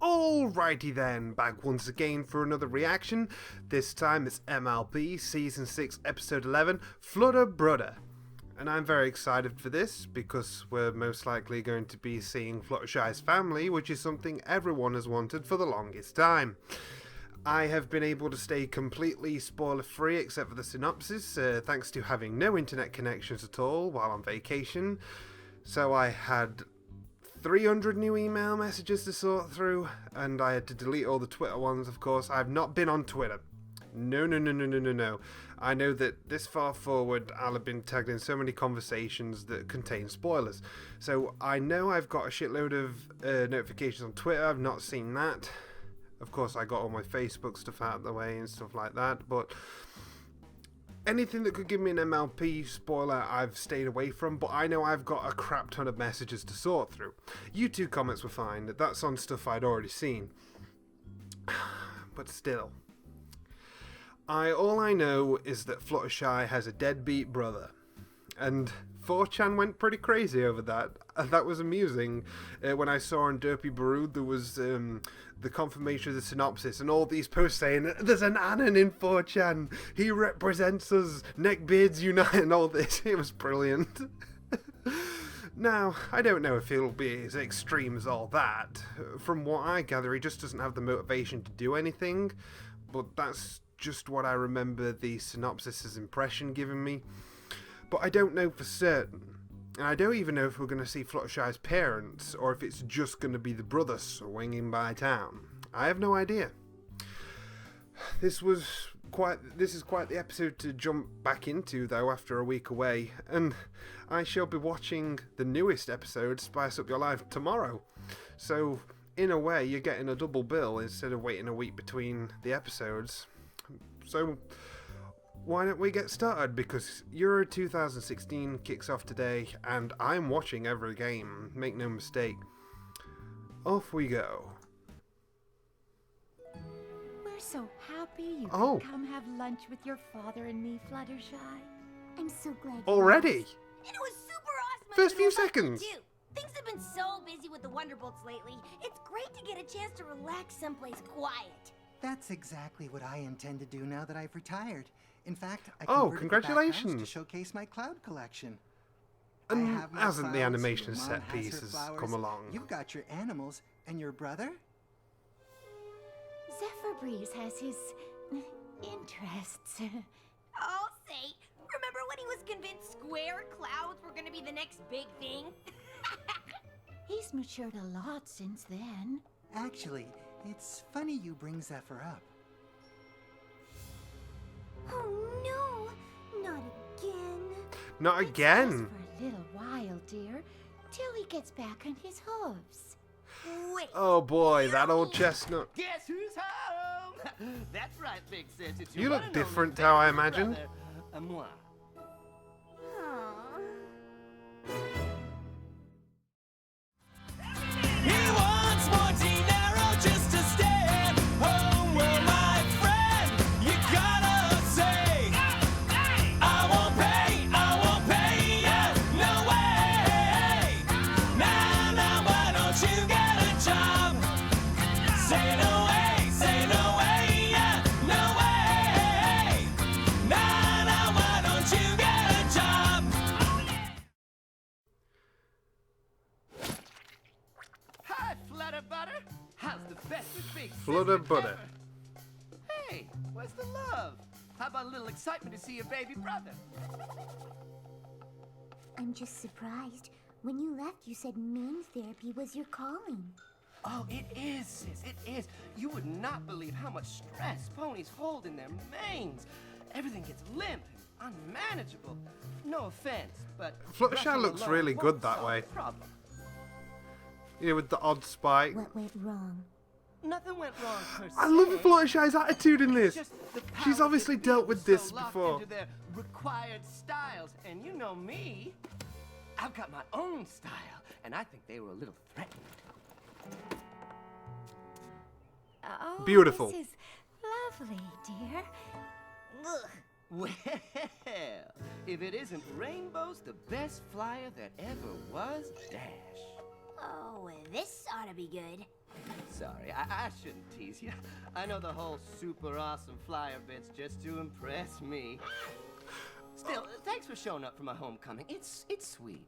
Alrighty then, back once again for another reaction. This time it's MLP Season 6 Episode 11, Flutter, Brutter. And I'm very excited for this because we're most likely going to be seeing Fluttershy's family, which is something everyone has wanted for the longest time. I have been able to stay completely spoiler free except for the synopsis, thanks to having no internet connections at all while on vacation. So I had 300 new email messages to sort through, and I had to delete all the Twitter ones, of course. I've not been on Twitter. No. I know that this far forward, I'll have been tagged in so many conversations that contain spoilers. So I know I've got a shitload of notifications on Twitter. I've not seen that. Of course, I got all my Facebook stuff out of the way and stuff like that, but anything that could give me an MLP spoiler, I've stayed away from, but I know I've got a crap ton of messages to sort through. YouTube comments were fine, that's on stuff I'd already seen. But still. All I know is that Fluttershy has a deadbeat brother. And 4chan went pretty crazy over that. That was amusing. When I saw on Derpy Barood there was the confirmation of the synopsis and all these posts saying, there's an Anon in 4chan, he represents us, neckbeards unite and all this. It was brilliant. Now, I don't know if he'll be as extreme as all that. From what I gather, he just doesn't have the motivation to do anything, but that's just what I remember the synopsis's impression giving me. But I don't know for certain. And I don't even know if we're going to see Fluttershy's parents, or if it's just going to be the brother swinging by town. I have no idea. This is quite the episode to jump back into, though, after a week away. And I shall be watching the newest episode, Spice Up Your Life, tomorrow. So, in a way, you're getting a double bill instead of waiting a week between the episodes. So why don't we get started, because Euro 2016 kicks off today and I'm watching every game, make no mistake. Off we go. We're so happy you could come have lunch with your father and me, Fluttershy. I'm so glad. Already? And it was super awesome. First few seconds. Too. Things have been so busy with the Wonderbolts lately. It's great to get a chance to relax someplace quiet. That's exactly what I intend to do now that I've retired. In fact, I congratulations to showcase my cloud collection. And hasn't the animation set pieces come along? You've got your animals, and your brother? Zephyr Breeze has his interests. I'll say, remember when he was convinced square clouds were going to be the next big thing? He's matured a lot since then. Actually, it's funny you bring Zephyr up. Oh no, not again. Not again. Just for a little while, dear, till he gets back on his hooves. Wait. Oh boy, that old chestnut. Guess who's home? That's right, Big Sis. It's You look different how I imagined. Moi. He wants more dinero just to stay at home. Well, my friend, you gotta say, I won't pay ya, no way. Now, why don't you get a job? Say no way, yeah, no way. Now, why don't you get a job? Hi, Flutter Butter. How's the best with Big Sis Flutter Butter. ever? Hey, where's the love? How about a little excitement to see your baby brother? I'm just surprised. When you left, you said main therapy was your calling. Oh, it is, sis, it is. You would not believe how much stress ponies hold in their manes. Everything gets limp and unmanageable. No offense, but Fluttershy looks really good that way. Problem. You know, with the odd spike. What went wrong? Nothing went wrong per se. I love Fluttershy's attitude in this. It's just the She's power obviously that dealt with people this so locked before. into their required styles, and you know me. I've got my own style, and I think they were a little threatened. Oh, Beautiful. This is lovely, dear. Ugh. Well, if it isn't Rainbow's the best flyer that ever was, Dash. Oh, this ought to be good. Sorry, I shouldn't tease you. I know the whole super awesome flyer bit's just to impress me. Still, thanks for showing up for my homecoming. It's sweet.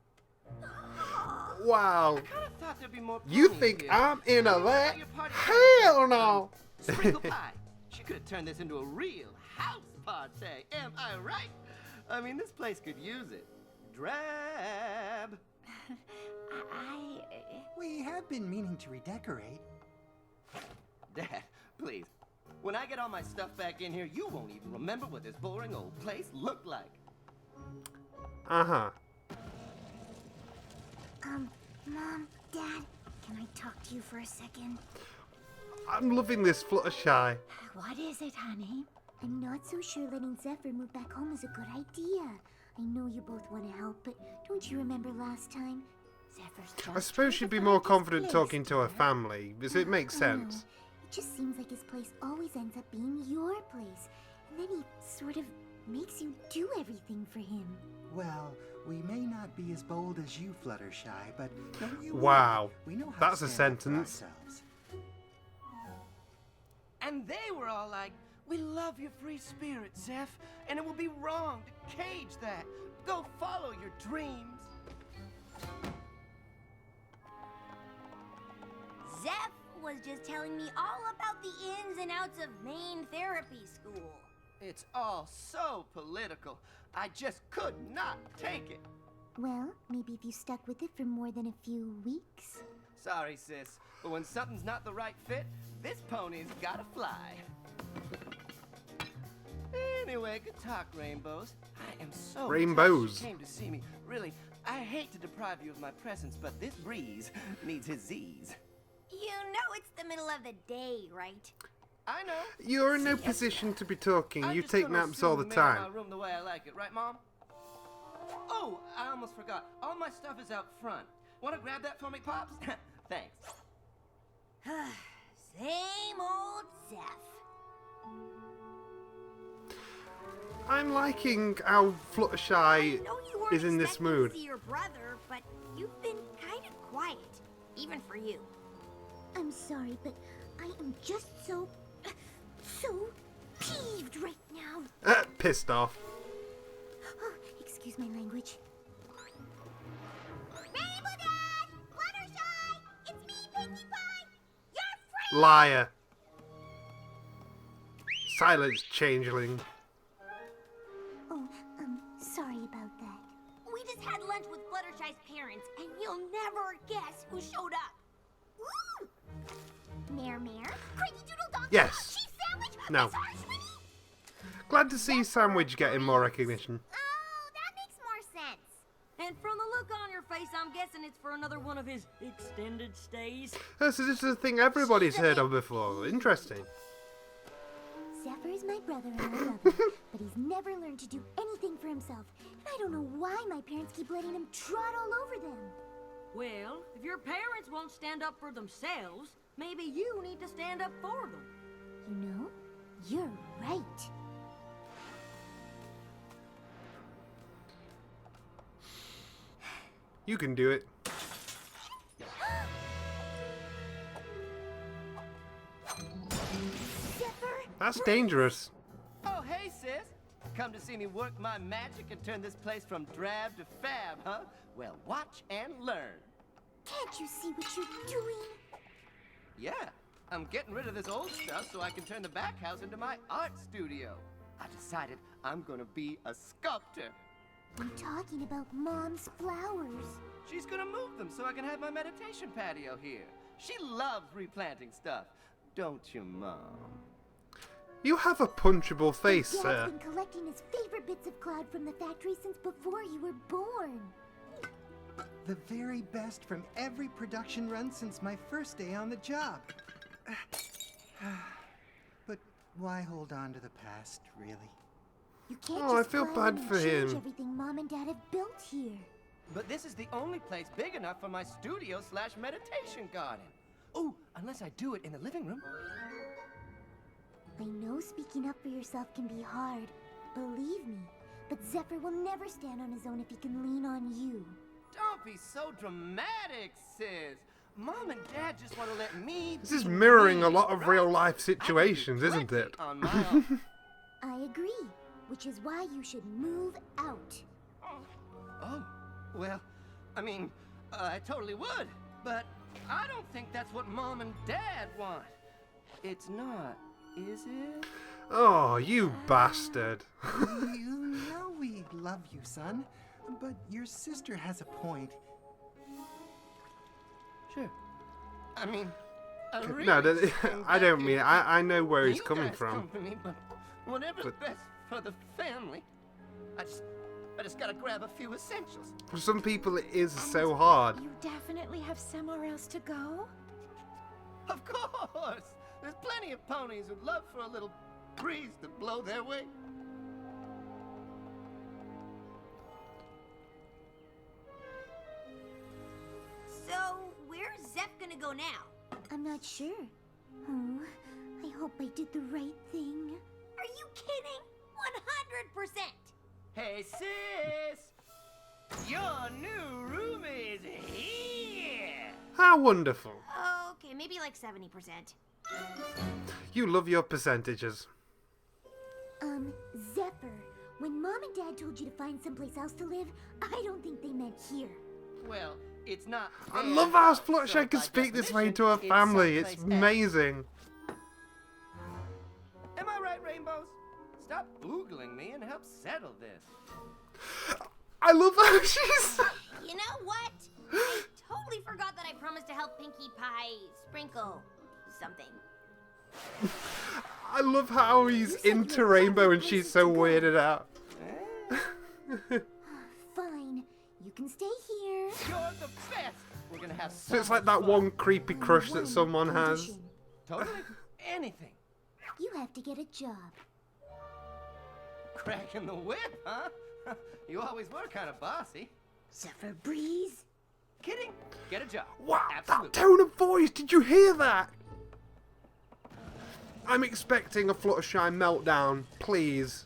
Wow. I kind of thought there'd be more You ponies think here. I'm into I mean, that? your party Hell no. Sprinkle pie. She could have turned this into a real house party. Am I right? I mean, this place could use it. Drab. We have been meaning to redecorate. Dad, please. When I get all my stuff back in here, you won't even remember what this boring old place looked like. Uh-huh. Mom, Dad, can I talk to you for a second? I'm loving this Fluttershy. What is it, honey? I'm not so sure letting Zephyr move back home is a good idea. I know you both want to help, but don't you remember last time? Zephyr's just I suppose she'd be more confident talking to her family, because it makes sense. It just seems like his place always ends up being your place. And then he sort of makes you do everything for him. Well, we may not be as bold as you, Fluttershy, but don't you Wow. worry. We know how That's to a stand up for sentence. ourselves. And they were all like, "We love your free spirit, Zeph, and it would be wrong to cage that. Go follow your dreams." Zeph was just telling me all about the ins and outs of Maine Therapy School. It's all so political. I just could not take it. Well, maybe if you stuck with it for more than a few weeks. Sorry, sis, but when something's not the right fit, this pony's gotta fly. Anyway, good talk, Rainbows. I am so Rainbows. touched you came to see me. Really, I hate to deprive you of my presence, but this Breeze needs his Z's. You know it's the middle of the day, right? I know. You're in no position to be talking. I'm You just take gonna naps all the assume you made time. my room the way I like it, right, Mom? Oh, I almost forgot. All my stuff is out front. Want to grab that for me, Pops? Thanks. Same old Zeph. I'm liking how Fluttershy I know you weren't is in this expecting to mood. see your brother, but you've been kind of quiet, even for you. I'm sorry, but I am just so peeved right now. Pissed off. Oh, excuse my language. Rainbow Dad! Fluttershy! It's me, Pinkie Pie! Your friend! Liar. Silence, changeling. Oh, sorry about that. We just had lunch with Fluttershy's parents, and you'll never guess who showed up. Woo! Mare, Cranky Doodle Donkey, Yes. Cheese Sandwich, No. Miss Harsh Sweetie. Glad to see Sandwich getting more recognition. Oh, that makes more sense. And from the look on your face, I'm guessing it's for another one of his extended stays. So this is a thing everybody's heard of before. Interesting. Zephyr is my brother and I love him, but he's never learned to do anything for himself. And I don't know why my parents keep letting him trot all over them. Well, if your parents won't stand up for themselves, maybe you need to stand up for them. You know, you're right. You can do it. Zephyr! That's dangerous. Oh, hey, sis. Come to see me work my magic and turn this place from drab to fab, huh? Well, watch and learn. Can't you see what you're doing? Yeah, I'm getting rid of this old stuff so I can turn the back house into my art studio. I decided I'm gonna be a sculptor. I'm talking about Mom's flowers. She's gonna move them so I can have my meditation patio here. She loves replanting stuff. Don't you, Mom? You have a punchable face, Dad's sir. been collecting his favorite bits of cloud from the factory since before you were born. The very best from every production run since my first day on the job. But why hold on to the past, really? You can't Oh, I just feel fly in bad and for change him. everything Mom and Dad have built here. But this is the only place big enough for my studio/meditation garden. Oh, unless I do it in the living room. I know speaking up for yourself can be hard, believe me. But Zephyr will never stand on his own if he can lean on you. Don't be so dramatic, sis. Mom and Dad just want to let me. This is be mirroring me, a lot of right? real life I situations, can do isn't it? plenty on my own. I agree, which is why you should move out. Oh, well, I mean, I totally would, but I don't think that's what Mom and Dad want. It's not, is it? Oh, you bastard. You know we love you, son, but your sister has a point. Sure. I mean, I really No, think I that don't mean it. I know where he's you coming guys' from. company, but whatever's But- best for the family. I just gotta grab a few essentials. For some people, it is so hard. You definitely have somewhere else to go? Of course! There's plenty of ponies who'd love for a little breeze to blow their way. So, where's Zeph gonna go now? I'm not sure. Oh, I hope I did the right thing. Are you kidding? 100%! Hey, sis! Your new room is here! How wonderful. Okay, maybe like 70%. You love your percentages. Zephyr, when Mom and Dad told you to find someplace else to live, I don't think they meant here. Well, it's not. I fair, love how so Fluttershy can by speak this way to her definition, it's family. It's someplace else. amazing. Am I right, Rainbows? Stop boogling me and help settle this. I love how she's... You know what? I totally forgot that I promised to help Pinkie Pie sprinkle something. I love how he's into Rainbow and she's so weirded out. Fine, you can stay here. You're the best! We're gonna have So it's like that one creepy crush that someone has. Condition. Totally anything. You have to get a job. Cracking the whip, huh? You always were kind of bossy. Zephyr Breeze? Kidding? Get a job. Wow, Absolutely. that tone of voice, did you hear that? I'm expecting a Fluttershy meltdown, please.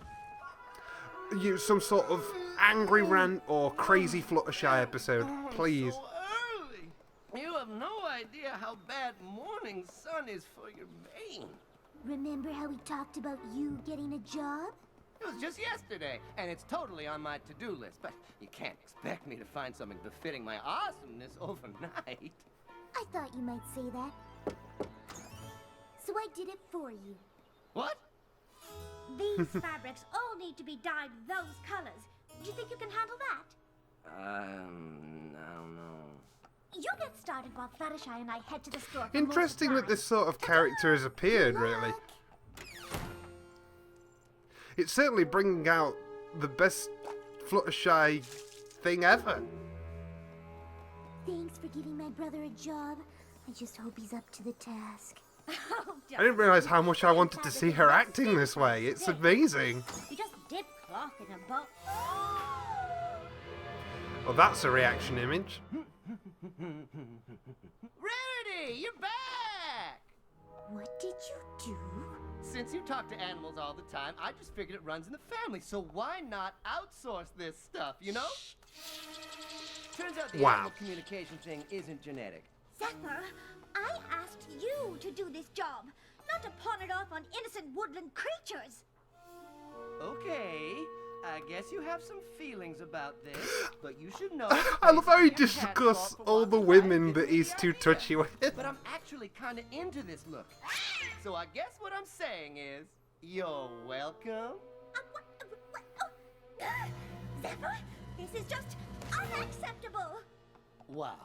Some sort of angry rant or crazy Fluttershy episode, please. So early. You have no idea how bad morning sun is for your mane. Remember how we talked about you getting a job? It was just yesterday, and it's totally on my to-do list, but you can't expect me to find something befitting my awesomeness overnight. I thought you might say that. So I did it for you. What? These fabrics all need to be dyed those colors. Do you think you can handle that? I don't know. You get started while Fluttershy and I head to the store. for more Interesting that supplies. this sort of character has appeared, really. It's certainly bringing out the best Fluttershy thing ever. Thanks for giving my brother a job. I just hope he's up to the task. Oh, I didn't realise how much I wanted to see her acting this way. It's amazing. You just dip clock in a boat. Well, that's a reaction image. Rarity, you're back! What did you do? Since you talk to animals all the time, I just figured it runs in the family, so why not outsource this stuff, you know? Turns out the Wow. animal communication thing isn't genetic. Zephyr, I asked you to do this job, not to pawn it off on innocent woodland creatures. Okay, I guess you have some feelings about this, but you should know. I love how he basically a discusses cat's fault for all wanting the to women lie. that he's It's too a good touchy idea. with. But I'm actually kind of into this look. So I guess what I'm saying is, you're welcome. Zephyr, this is just unacceptable. Wow.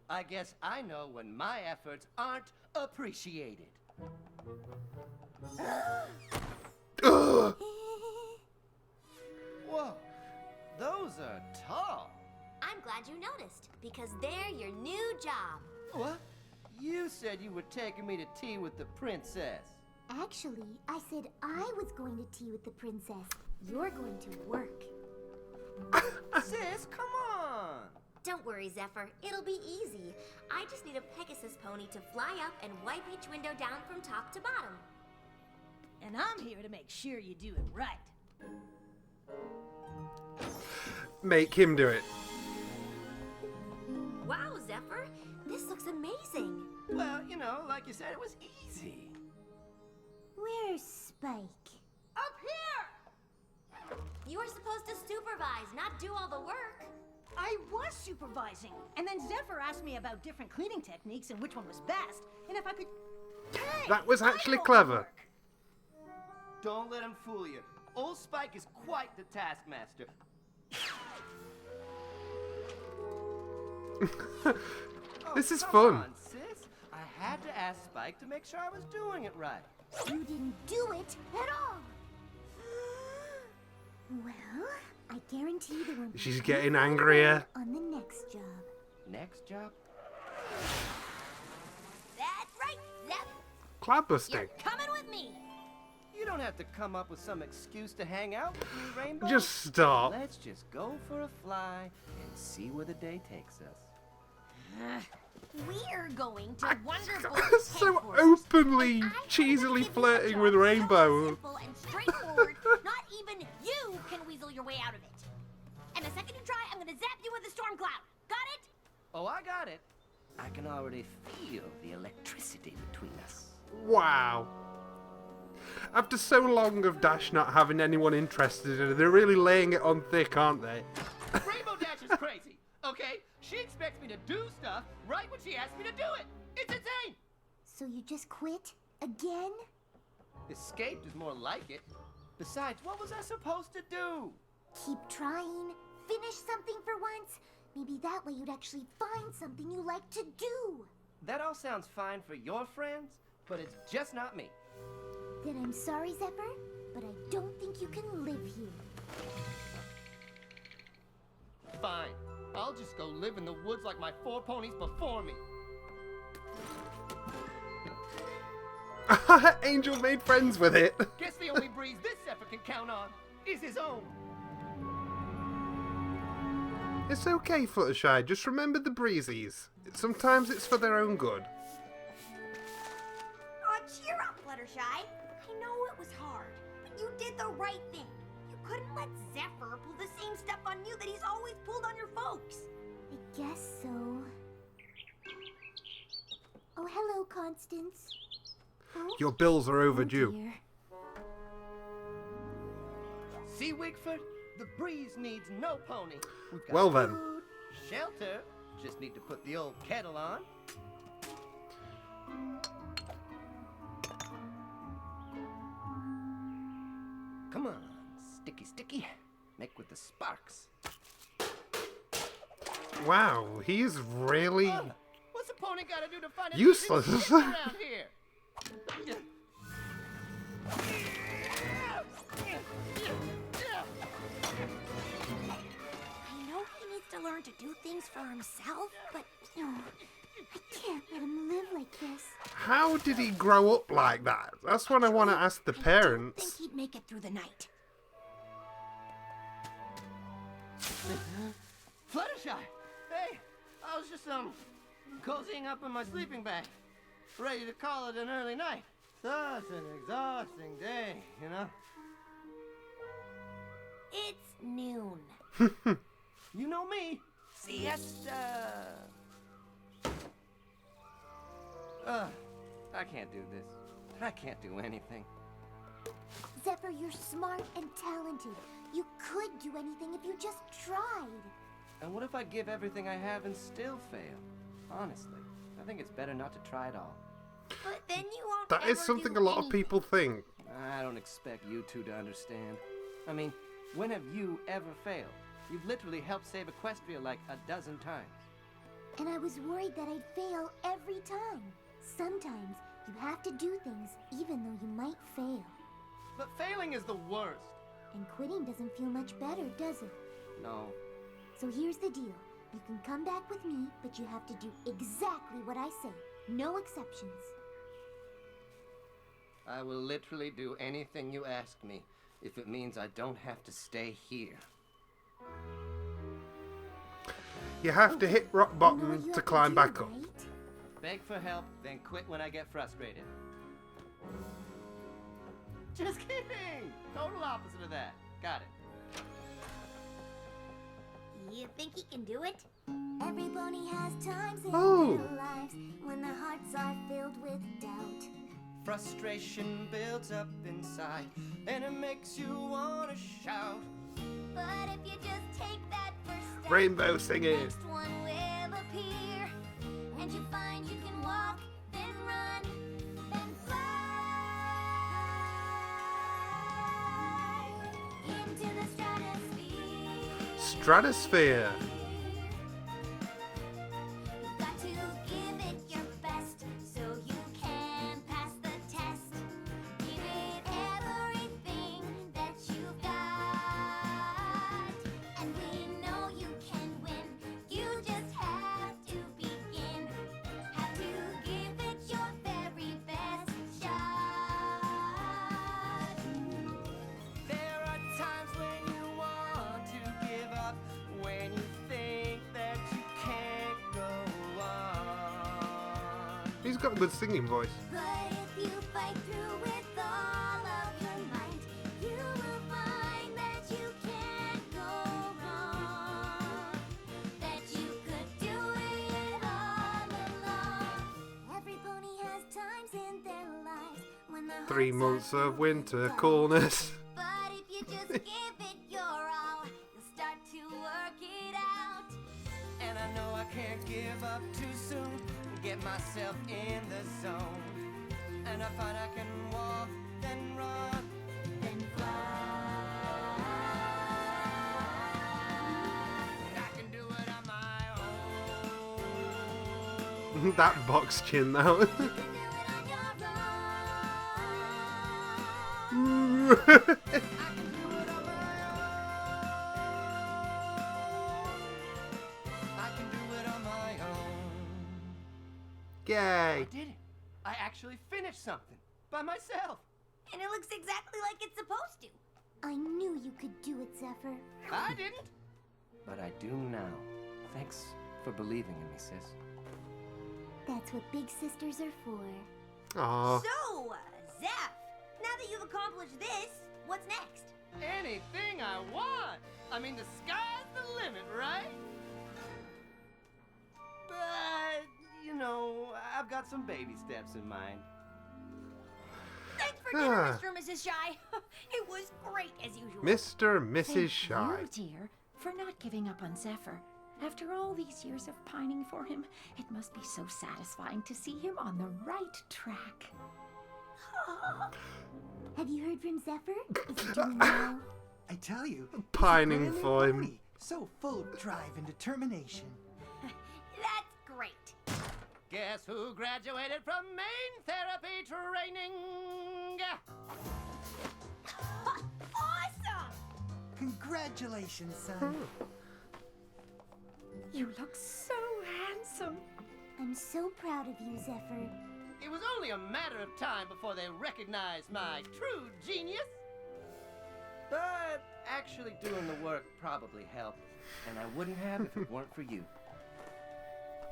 I guess I know when my efforts aren't appreciated. Ugh. Whoa, those are tall. I'm glad you noticed, because they're your new job. What? You said you were taking me to tea with the princess. Actually, I said I was going to tea with the princess. You're going to work. Sis, come on. Don't worry, Zephyr. It'll be easy. I just need a Pegasus pony to fly up and wipe each window down from top to bottom. And I'm here to make sure you do it right. Make him do it. Wow, Zephyr. This looks amazing. Well, you know, like you said, it was easy. Where's Spike? Up here! You were supposed to supervise, not do all the work. I was supervising, and then Zephyr asked me about different cleaning techniques and which one was best, and if I could... Hey, That was actually I know clever. work. Don't let him fool you. Old Spike is quite the taskmaster. This is Come fun. on, sis. I had to ask Spike to make sure I was doing it right. You didn't do it at all. Well, I guarantee there won't be She's any getting further angrier. on the next job. Next job? That's right, Zep. Cloud You're busting. coming with me. You don't have to come up with some excuse to hang out with me, Rainbow. Just stop. Let's just go for a fly and see where the day takes us. We're going to wonderful So headquarters. openly, And I'm cheesily gonna give you a flirting with job Rainbow. So simple and straightforward, not even you can weasel your way out of it. And the second you try, I'm gonna zap you with a storm cloud. Got it? Oh, I got it. I can already feel the electricity between us. Wow. After so long of Dash not having anyone interested in it, they're really laying it on thick, aren't they? Rainbow Dash is crazy, okay? She expects me to do stuff right when she asks me to do it. It's insane. So you just quit? Again? Escaped is more like it. Besides, what was I supposed to do? Keep trying. Finish something for once. Maybe that way you'd actually find something you like to do. That all sounds fine for your friends, but it's just not me. Then I'm sorry, Zephyr, but I don't think you can live here. Fine. I'll just go live in the woods like my 4 ponies before me. Angel made friends with it. Guess the only breeze this Zephyr can count on is his own. It's okay, Fluttershy. Just remember the breezies. Sometimes it's for their own good. Oh, cheer up, Fluttershy. I know it was hard, but you did the right thing. You couldn't let Zephyr pull the same stuff on you that he's always pulled on your folks. I guess so. Oh, hello, Constance. Oh, Your bills are oh overdue. dear. See, Wigford? The breeze needs no pony. We've got Well then. food, shelter. Just need to put the old kettle on. Come on, sticky, sticky. Make with the sparks. Wow, he's really What's a pony gotta do to find a useless. around here? I know he needs to learn to do things for himself, but No, I can't let him live like this. How did he grow up like that? That's what I want to ask the I don't parents. think he'd make it through the night. Fluttershy! Hey, I was just cozying up in my sleeping bag, ready to call it an early night. Such an exhausting day, you know? It's noon. You know me. Siesta. I can't do this. I can't do anything. Zephyr, you're smart and talented. You could do anything if you just tried. And what if I give everything I have and still fail? Honestly, I think it's better not to try at all. But then you won't That is ever something do a lot of anything. people think. I don't expect you two to understand. I mean, when have you ever failed? You've literally helped save Equestria like a dozen times. And I was worried that I'd fail every time. Sometimes you have to do things even though you might fail. But failing is the worst. And quitting doesn't feel much better, does it? No. So here's the deal. You can come back with me, but you have to do exactly what I say. No exceptions. I will literally do anything you ask me if it means I don't have to stay here. You have to hit rock You know what bottom you to have to climb do, back up. right? Beg for help, then quit when I get frustrated. Just kidding! Total opposite of that. Got it. You think he can do it? Every pony has times in Oh. their lives when their hearts are filled with doubt. Frustration builds up inside, and it makes you want to shout. But if you just take that first step, Rainbow the singing. next one will appear, and you find you can walk, then run, then fly into the stratosphere. Stratosphere. You've got to give it your best so you can pass the test. Give it everything that you've got, and we know you can win. You just have to begin. Have to give it your very best shot. There are times when you want to give up, when you think that you can't go on. He's got a good singing voice. But if you fight through with all of your might, you will find that you can't go wrong. That you could do it all alone. Every pony has times in their lives when their 3 hearts months are of filled winter with doubt. coolness. But if you just give it your all, you'll start to work it out. And I know I can't give up too soon. Get myself in the zone. And I find I can walk, then run, Then fly. and I can do it on my own. That box chin now. You can do it on your own. I can do it on my own. I can do it on my own. I Yay. did it. I actually finished something by myself. And it looks exactly like it's supposed to. I knew you could do it, Zephyr. I didn't. But I do now. Thanks for believing in me, sis. That's what big sisters are for. Aw. So, Zeph, now that you've accomplished this, what's next? Anything I want. I mean, the sky's the limit, right? But, you know, I've got some baby steps in mind. Thanks for dinner, Mr. and Mrs. Shy. It was great as usual. Mr. and Mrs. Thank Shy. you, dear, for not giving up on Zephyr. After all these years of pining for him, it must be so satisfying to see him on the right track. Have you heard from Zephyr? Is he doing well? I tell you, he's a Pining brand new for him. pony, so full of drive and determination. That's great. Guess who graduated from main therapy training? Awesome! Congratulations, son. You look so handsome. I'm so proud of you, Zephyr. It was only a matter of time before they recognized my true genius. But actually doing the work probably helped, and I wouldn't have if it weren't for you.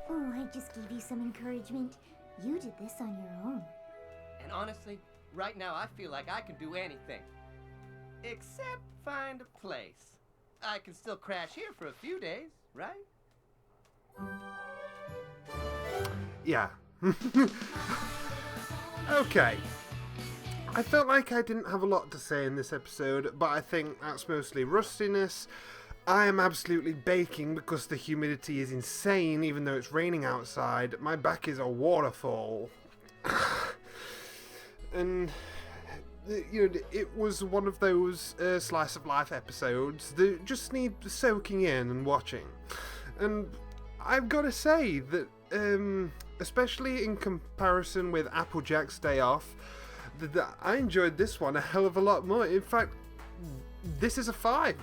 Oh, I just gave you some encouragement. You did this on your own. And honestly, right now I feel like I can do anything. Except find a place. I can still crash here for a few days, right? Yeah. Okay. I felt like I didn't have a lot to say in this episode, but I think that's mostly rustiness. I am absolutely baking because the humidity is insane, even though it's raining outside. My back is a waterfall. And, you know, it was one of those slice of life episodes that just need soaking in and watching. And I've got to say that, especially in comparison with Applejack's Day Off, that I enjoyed this one a hell of a lot more. In fact, this is a 5.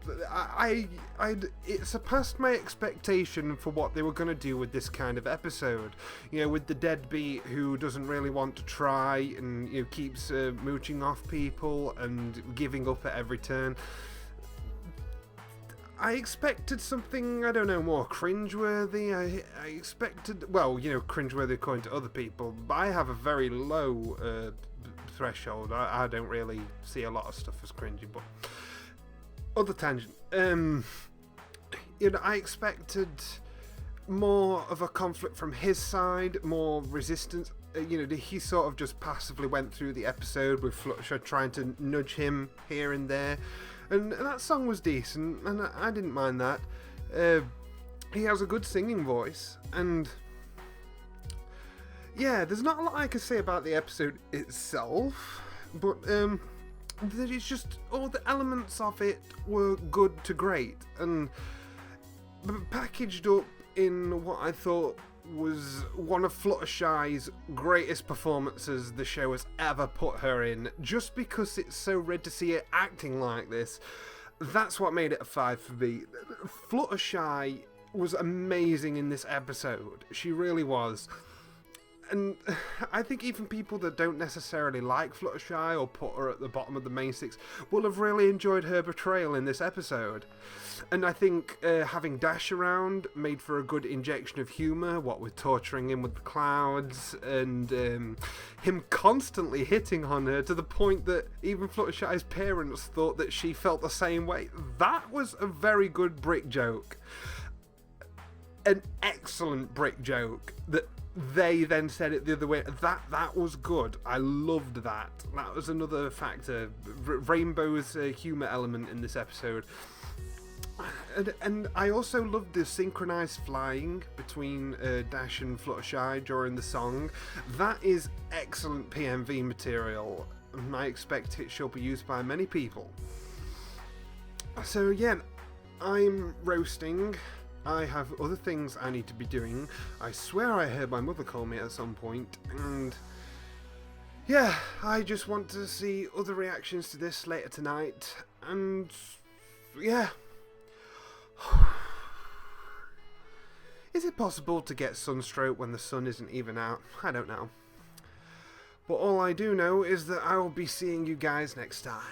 It surpassed my expectation for what they were going to do with this kind of episode. You know, with the deadbeat who doesn't really want to try and, you know, keeps mooching off people and giving up at every turn. I expected something, I don't know, more cringeworthy. I expected, well, you know, cringeworthy according to other people, but I have a very low threshold. I don't really see a lot of stuff as cringy, but other tangent. Yeah, I expected more of a conflict from his side, more resistance. He sort of just passively went through the episode with Fluttershy trying to nudge him here and there, and that song was decent, and I didn't mind that. He has a good singing voice, and yeah, there's not a lot I can say about the episode itself, but it's just all the elements of it were good to great, and packaged up in what I thought was one of Fluttershy's greatest performances the show has ever put her in. Just because it's so rare to see her acting like this, that's what made it a 5 for me. Fluttershy was amazing in this episode. She really was. And I think even people that don't necessarily like Fluttershy or put her at the bottom of the main six will have really enjoyed her portrayal in this episode. And I think having Dash around made for a good injection of humour, what with torturing him with the clouds and him constantly hitting on her to the point that even Fluttershy's parents thought that she felt the same way. That was a very good brick joke. An excellent brick joke that they then said it the other way. That was good. I loved that. That was another factor. Rainbow's humour element in this episode. And I also loved the synchronized flying between Dash and Fluttershy during the song. That is excellent PMV material, and I expect it shall be used by many people. So yeah, I'm roasting. I have other things I need to be doing. I swear I heard my mother call me at some point, and yeah, I just want to see other reactions to this later tonight, and yeah. Is it possible to get sunstroke when the sun isn't even out? I don't know. But all I do know is that I will be seeing you guys next time.